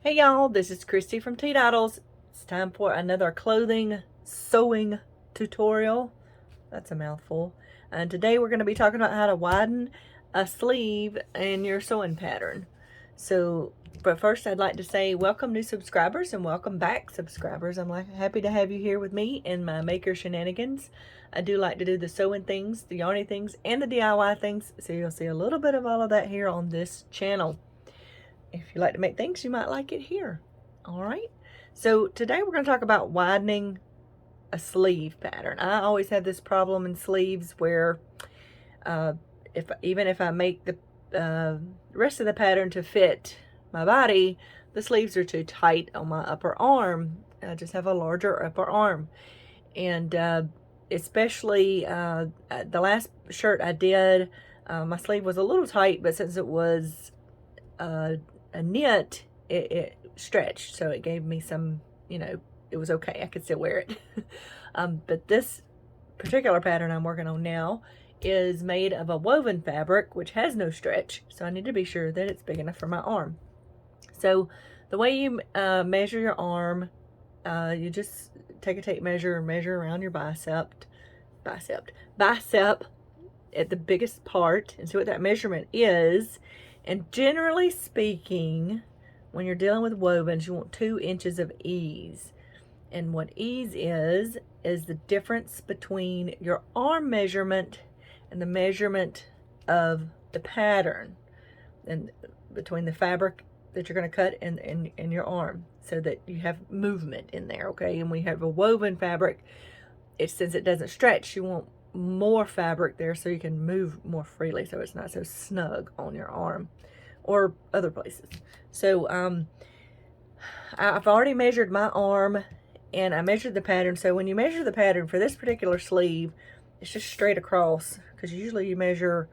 Hey y'all, this is Christy from Teadoddles. It's time for another clothing sewing tutorial. That's a mouthful. And today we're going to be talking about how to widen a sleeve in your sewing pattern. But first I'd like to say welcome new subscribers and welcome back subscribers. I'm happy to have you here with me in my maker shenanigans. I do like to do the sewing things, the yarny things, and the DIY things. So you'll see a little bit of all of that here on this channel. If you like to make things, you might like it here. All right. So today we're going to talk about widening a sleeve pattern. I always have this problem in sleeves where even if I make the rest of the pattern to fit my body, the sleeves are too tight on my upper arm. I just have a larger upper arm. And especially the last shirt I did, my sleeve was a little tight, but since it was a knit, it stretched, so it gave me some, it was okay. I could still wear it. But this particular pattern I'm working on now is made of a woven fabric, which has no stretch, so I need to be sure that it's big enough for my arm. So the way you measure your arm, you just take a tape measure and measure around your bicep at the biggest part and see what that measurement is. And generally speaking, when you're dealing with wovens, you want 2 inches of ease. And what ease is the difference between your arm measurement and the measurement of the pattern, and between the fabric that you're going to cut and your arm, so that you have movement in there, okay? And we have a woven fabric. Since it doesn't stretch, you want more fabric there so you can move more freely, so it's not so snug on your arm or other places. So I've already measured my arm and I measured the pattern. So when you measure the pattern for this particular sleeve, it's just straight across, because usually you measure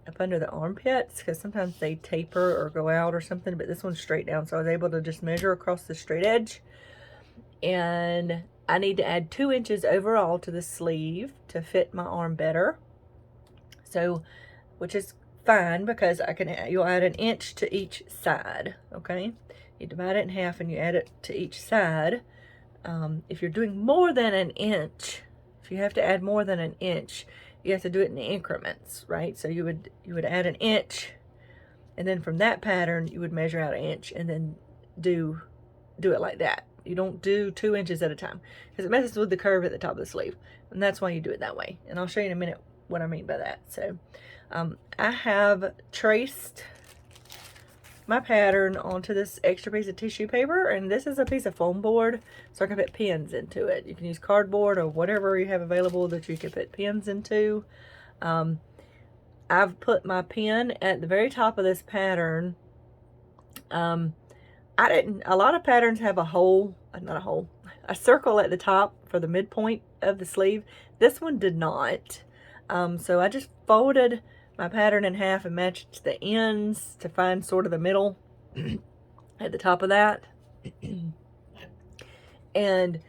up under the armpits because sometimes they taper or go out or something, but this one's straight down, so I was able to just measure across the straight edge. And I need to add 2 inches overall to the sleeve to fit my arm better. So, which is fine, because you'll add 1 inch to each side, okay? You divide it in half and you add it to each side. If you're doing more than 1 inch, if you have to add more than 1 inch, you have to do it in increments, right? So you would add 1 inch, and then from that pattern you would measure out 1 inch and then do it like that. You don't do 2 inches at a time, because it messes with the curve at the top of the sleeve, and that's why you do it that way. And I'll show you in a minute what I mean by that. So I have traced my pattern onto this extra piece of tissue paper, and this is a piece of foam board, so I can put pins into it. You can use cardboard or whatever you have available that you can put pins into. I've put my pin at the very top of this pattern. A lot of patterns have a circle at the top for the midpoint of the sleeve. This one did not. So I just folded my pattern in half and matched the ends to find sort of the middle at the top of that. And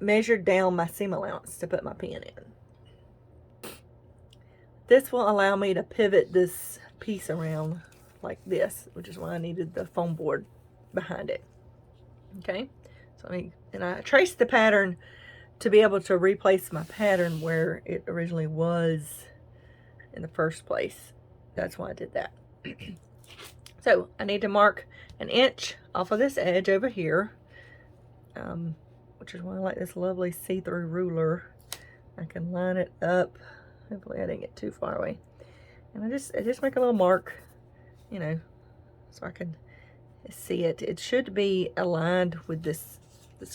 measured down my seam allowance to put my pin in. This will allow me to pivot this piece around like this, which is why I needed the foam board behind it. Okay, so I traced the pattern to be able to replace my pattern where it originally was in the first place. That's why I did that. So I need to mark 1 inch off of this edge over here, which is why I like this lovely see-through ruler. I can line it up. Hopefully I didn't get too far away. And I just make a little mark, so I can see it. It should be aligned with this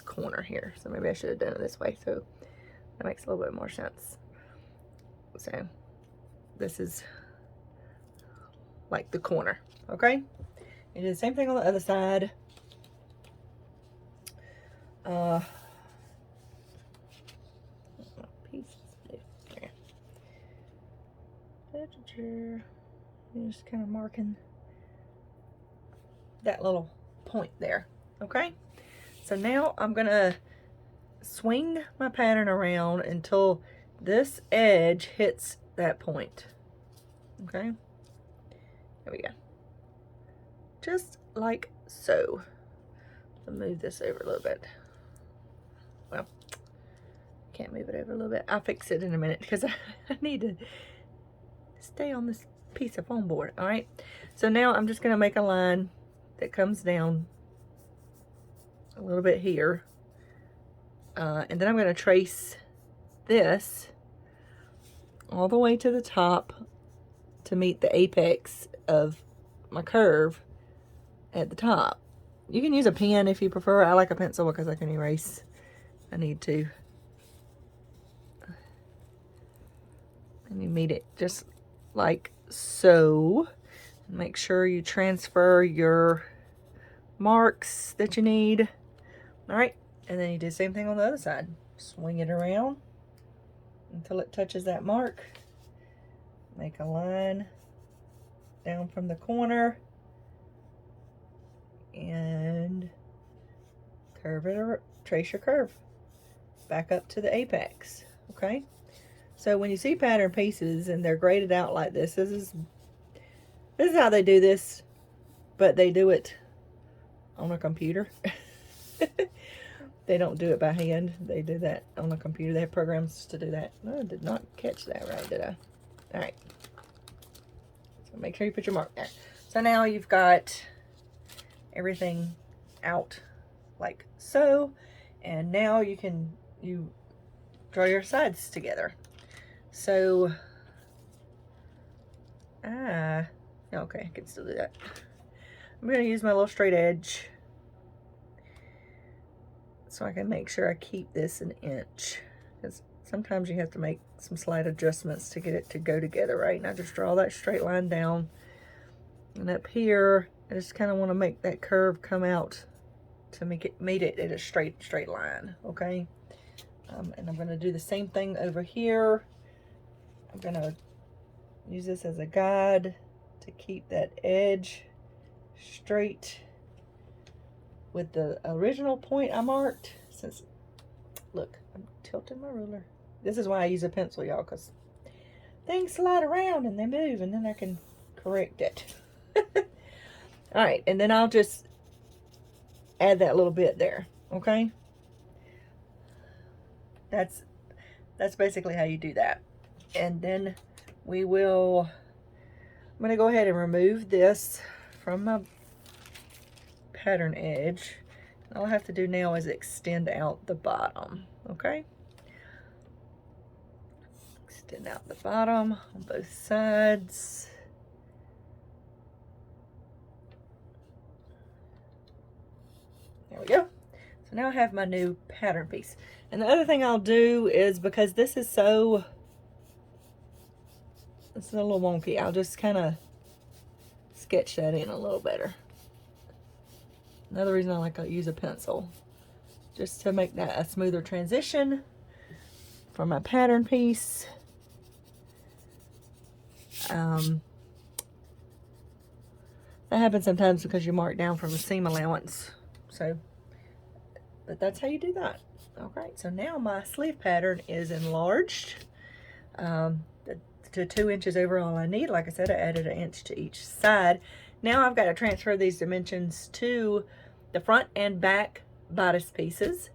corner here, so maybe I should have done it this way, so that makes a little bit more sense. So this is like the corner, okay? And do the same thing on the other side. Just kind of marking that little point there, okay? So now I'm gonna swing my pattern around until this edge hits that point, okay? There we go. Just like so. move this over a little bit. Well, can't move it over a little bit. I'll fix it in a minute because I need to stay on this piece of foam board. All right, so now I'm just going to make a line that comes down a little bit here, and then I'm going to trace this all the way to the top to meet the apex of my curve at the top. You can use a pen if you prefer. I like a pencil because I can erase. I need to. And you meet it just like so. Make sure you transfer your marks that you need. All right, and then you do the same thing on the other side. Swing it around until it touches that mark. Make a line down from the corner and curve it, or trace your curve back up to the apex. Okay, so when you see pattern pieces and they're graded out like this, this is how they do this, but they do it on a computer. They don't do it by hand. They do that on a computer. They have programs to do that. No, I did not catch that right, did I? All right. So make sure you put your mark there. So now you've got everything out like so. And now you draw your sides together. So, okay, I can still do that. I'm going to use my little straight edge so I can make sure I keep this an inch, because sometimes you have to make some slight adjustments to get it to go together right. And I just draw that straight line down, and up here I just kind of want to make that curve come out to meet it at a straight line. Okay, and I'm going to do the same thing over here. I'm going to use this as a guide to keep that edge straight with the original point I marked. Since, look, I'm tilting my ruler. This is why I use a pencil, y'all, because things slide around and they move, and then I can correct it. All right, and then I'll just add that little bit there. Okay, that's basically how you do that. And then I'm going to go ahead and remove this from my pattern edge. All I have to do now is extend out the bottom. Okay, extend out the bottom on both sides. There we go. So now I have my new pattern piece. And the other thing I'll do is, because this is a little wonky, I'll just kind of sketch that in a little better. Another reason I like to use a pencil, just to make that a smoother transition for my pattern piece. That happens sometimes because you mark down from the seam allowance. So, but that's how you do that. Okay, so now my sleeve pattern is enlarged to 2 inches over all I need. Like I said, I added 1 inch to each side. Now I've got to transfer these dimensions to the front and back bodice pieces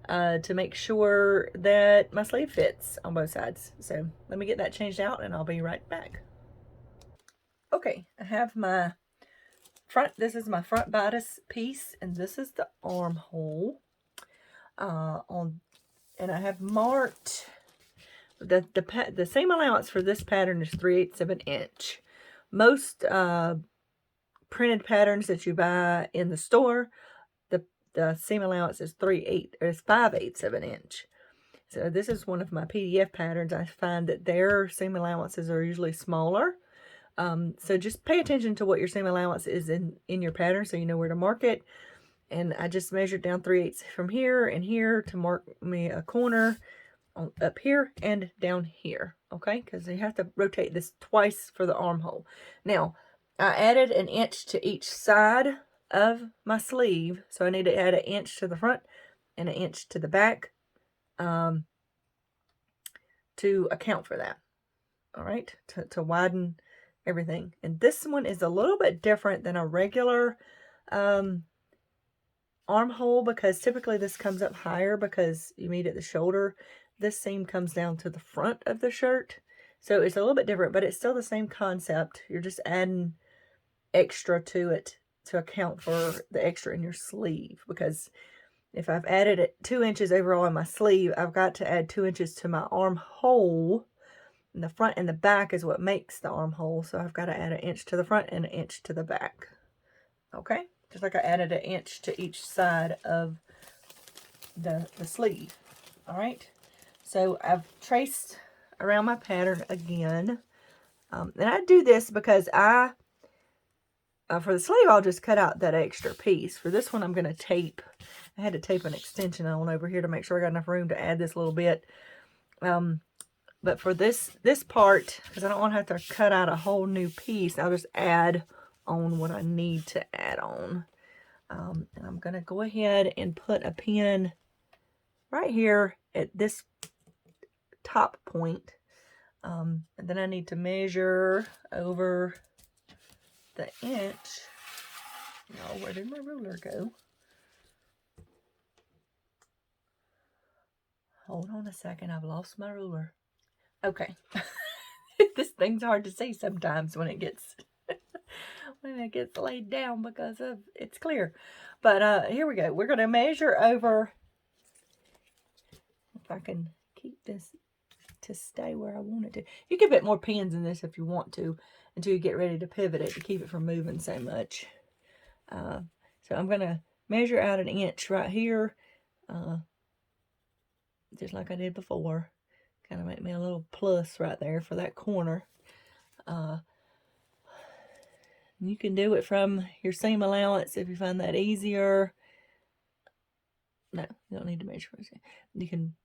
to make sure that my sleeve fits on both sides. So let me get that changed out and I'll be right back. Okay, I have my front, this is my front bodice piece, and this is the armhole. And I have marked the seam allowance for this pattern is 3/8 of an inch. Most printed patterns that you buy in the store, the seam allowance is 5/8 of an inch. So this is one of my PDF patterns. I find that their seam allowances are usually smaller. So just pay attention to what your seam allowance is in your pattern, so you know where to mark it. And I just measured down 3/8 from here and here to mark me a corner up here and down here. Okay, because you have to rotate this twice for the armhole. Now, I added 1 inch to each side of my sleeve, so I need to add 1 inch to the front and 1 inch to the back to account for that. All right, to widen everything. And this one is a little bit different than a regular armhole, because typically this comes up higher because you meet at the shoulder. This seam comes down to the front of the shirt. So it's a little bit different, but it's still the same concept. You're just adding extra to it to account for the extra in your sleeve, because if I've added it 2 inches overall in my sleeve, I've got to add 2 inches to my armhole. And the front and the back is what makes the armhole. So I've got to add 1 inch to the front and 1 inch to the back. Okay? Just like I added 1 inch to each side of the sleeve. All right? So I've traced around my pattern again. And I do this because for the sleeve, I'll just cut out that extra piece. For this one, I'm going to tape. I had to tape an extension on over here to make sure I got enough room to add this little bit. But for this part, because I don't want to have to cut out a whole new piece, I'll just add on what I need to add on. And I'm going to go ahead and put a pin right here at this top point. And then I need to measure over the inch. Oh, where did my ruler go? Hold on a second, I've lost my ruler. Okay. This thing's hard to see sometimes when it gets laid down because of it's clear. But here we go. We're going to measure over, if I can keep this to stay where I want it to. You can put more pins in this if you want to until you get ready to pivot it to keep it from moving so much. So I'm going to measure out 1 inch right here, just like I did before. Kind of make me a little plus right there for that corner. You can do it from your seam allowance if you find that easier. No, you don't need to measure. You can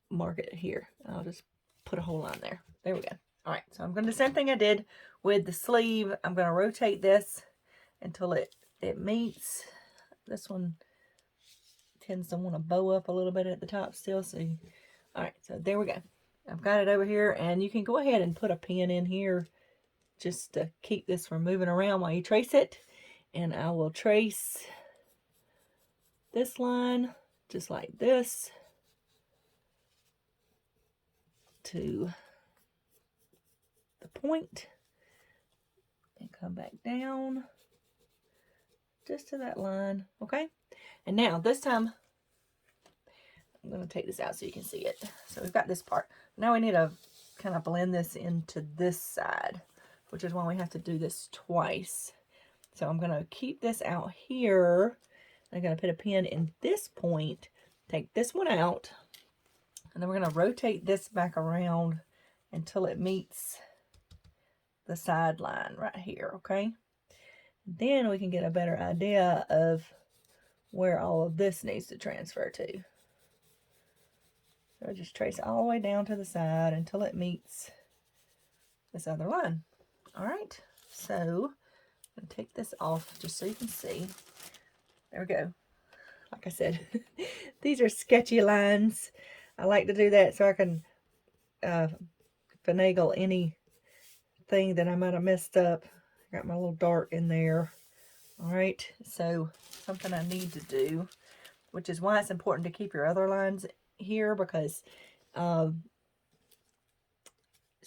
mark it here. I'll just put a whole line there. There we go. All right, so I'm going to do the same thing I did with the sleeve. I'm going to rotate this until it meets. This one tends to want to bow up a little bit at the top still. So, all right, so there we go. I've got it over here, and you can go ahead and put a pin in here just to keep this from moving around while you trace it. And I will trace this line just like this to the point and come back down just to that line. Okay, and now this time I'm going to take this out so you can see it. So we've got this part. Now we need to kind of blend this into this side, which is why we have to do this twice. So I'm going to keep this out here. I'm going to put a pin in this point, take this one out, and then we're going to rotate this back around until it meets the side line right here, okay? Then we can get a better idea of where all of this needs to transfer to. So I just trace all the way down to the side until it meets this other line. All right, so I'm going to take this off just so you can see. There we go. Like I said, these are sketchy lines. I like to do that so I can finagle anything that I might have messed up. I got my little dart in there. All right, so something I need to do, which is why it's important to keep your other lines here, because so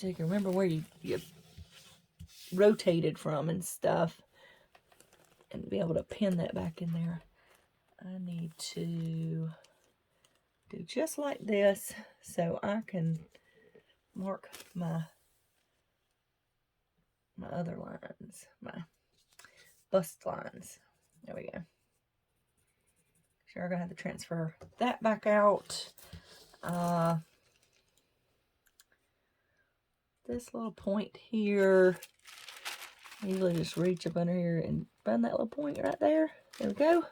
you can remember where you rotated from and stuff, and be able to pin that back in there. I need to do just like this so I can mark my other lines, my bust lines. There we go. Sure, I'm gonna have to transfer that back out. This little point here, I usually just reach up under here and find that little point right there. There we go.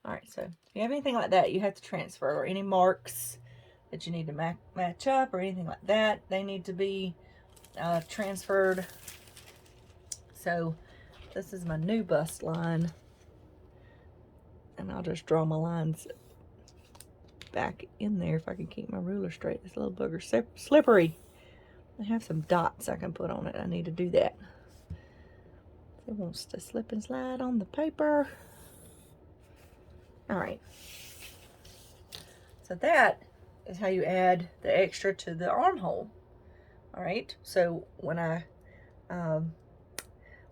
All right, so if you have anything like that, you have to transfer, or any marks that you need to match up or anything like that, they need to be transferred. So this is my new bust line, and I'll just draw my lines back in there if I can keep my ruler straight. This little booger's slippery. I have some dots I can put on it. I need to do that. It wants to slip and slide on the paper. All right. So that is how you add the extra to the armhole. All right. So when I,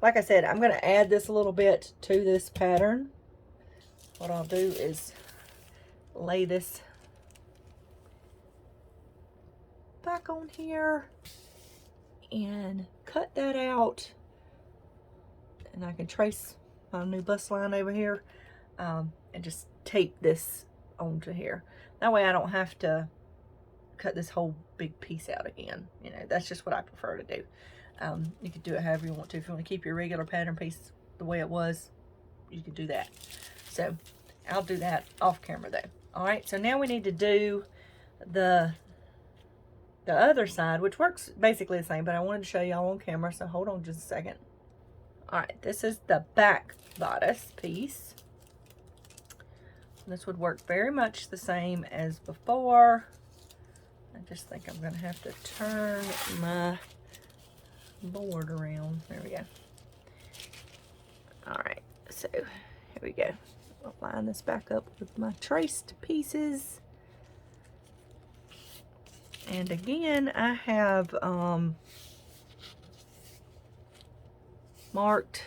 like I said, I'm going to add this a little bit to this pattern. What I'll do is lay this back on here and cut that out, and I can trace my new bust line over here, and just tape this onto here. That way I don't have to cut this whole big piece out again. You know, that's just what I prefer to do. You can do it however you want to. If you want to keep your regular pattern piece the way it was, you can do that. So I'll do that off camera though. All right, so now we need to do the other side, which works basically the same, but I wanted to show y'all on camera, so hold on just a second. All right, this is the back bodice piece. This would work very much the same as before. I just think I'm gonna have to turn my board around. There we go. All right, so here we go. I'll line this back up with my traced pieces. And again, I have marked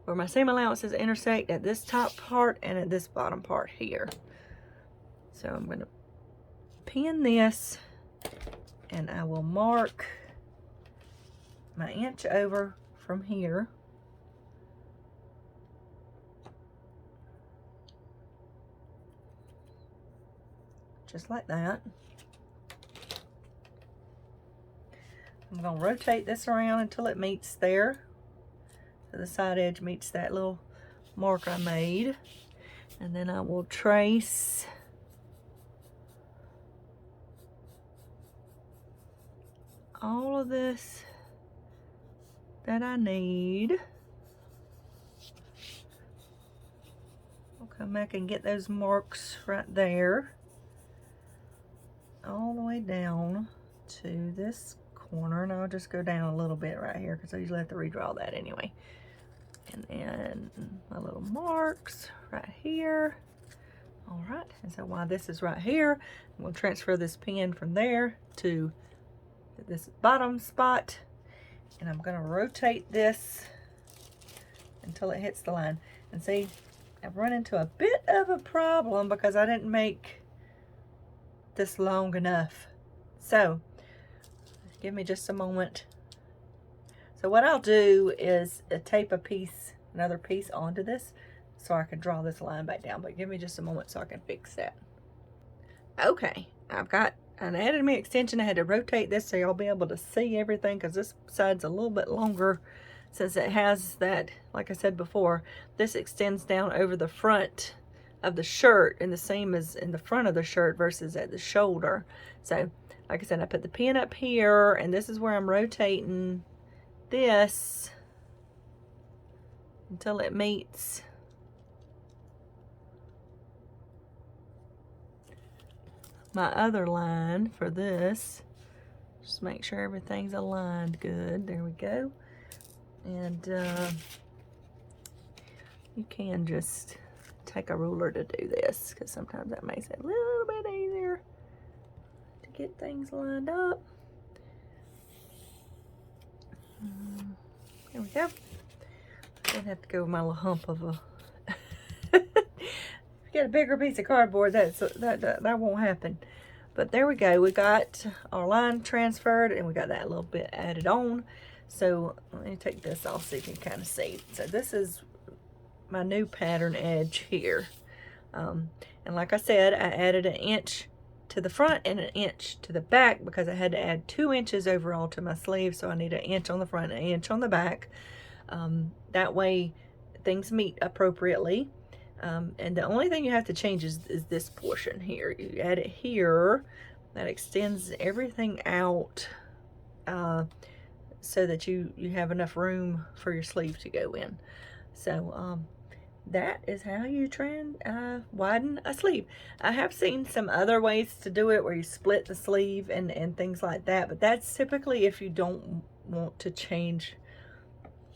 where my seam allowances intersect at this top part and at this bottom part here. So I'm going to pin this, and I will mark my inch over from here. Just like that. I'm going to rotate this around until it meets there. So the side edge meets that little mark I made. And then I will trace all of this that I need. I'll come back and get those marks right there. All the way down to this corner, and I'll just go down a little bit right here because I usually have to redraw that anyway. And then my little marks right here. All right, and so while this is right here, I'm going to transfer this pin from there to this bottom spot, and I'm going to rotate this until it hits the line. And see, I've run into a bit of a problem because I didn't make this long enough. So give me just a moment. So what I'll do is tape another piece onto this so I can draw this line back down, but give me just a moment so I can fix that. Okay, I've got an anatomy extension. I had to rotate this so y'all be able to see everything because this side's a little bit longer since it has that, like I said before, this extends down over the front of the shirt, and the seam is in the front of the shirt versus at the shoulder. So like I said, I put the pin up here, and this is where I'm rotating this until it meets my other line for this. Just make sure everything's aligned good. There we go. And you can just take a ruler to do this because sometimes that makes it a little bit easier to get things lined up. There we go. I didn't have to go with my little hump of a if you get a bigger piece of cardboard, that won't happen. But there we go. We got our line transferred, and we got that little bit added on. So let me take this off so you can kind of see. So this is my new pattern edge here. And like I said, I added an inch to the front and an inch to the back because I had to add 2 inches overall to my sleeve. So I need an inch on the front and an inch on the back. That way things meet appropriately. And the only thing you have to change is this portion here. You add it here. That extends everything out so that you have enough room for your sleeve to go in. So that is how you widen a sleeve. I have seen some other ways to do it where you split the sleeve and things like that, but that's typically if you don't want to change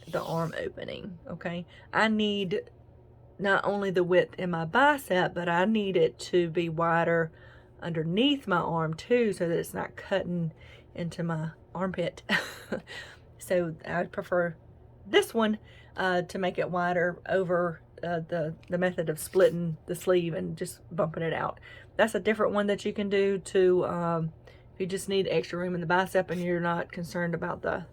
the arm opening. Okay, I need not only the width in my bicep, but I need it to be wider underneath my arm too, so that it's not cutting into my armpit. So I prefer this one to make it wider over the method of splitting the sleeve and just bumping it out. That's a different one that you can do to if you just need extra room in the bicep and you're not concerned about the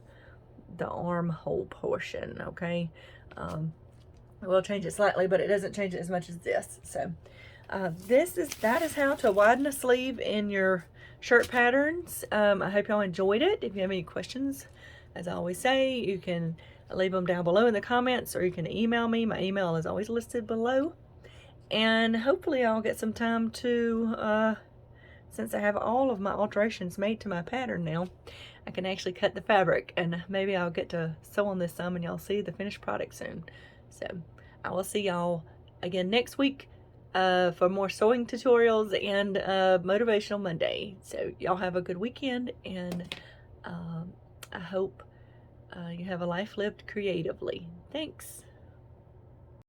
armhole portion. Okay, we'll change it slightly, but it doesn't change it as much as this. So that is how to widen a sleeve in your shirt patterns. I hope y'all enjoyed it. If you have any questions, as I always say, you can leave them down below in the comments, or you can email me. My email is always listed below. And hopefully I'll get some time to, since I have all of my alterations made to my pattern now, I can actually cut the fabric, and maybe I'll get to sew on this some and y'all see the finished product soon. So I will see y'all again next week for more sewing tutorials and Motivational Monday. So y'all have a good weekend, and I hope you have a life lived creatively. Thanks.